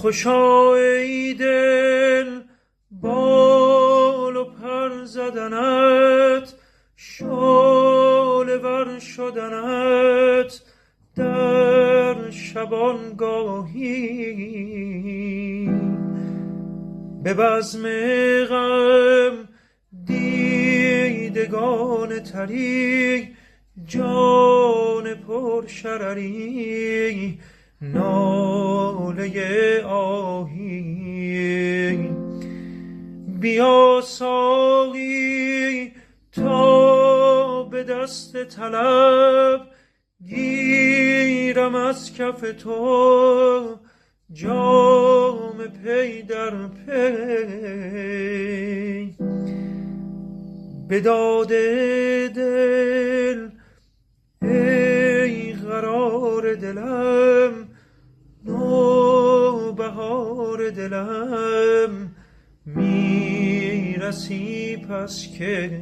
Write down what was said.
خوشا ای دل بال و پر زدنت، شعله ور شدنت در شبانگاهی. به بزم غم دیدگان تری، جان پر شرری ناله آهی. بیا ساقی تا به دست طلب، گیرم از کف تو جام پی در پی. به داد دل ای قرار دلم، نوبهار دلم، میرسی پس که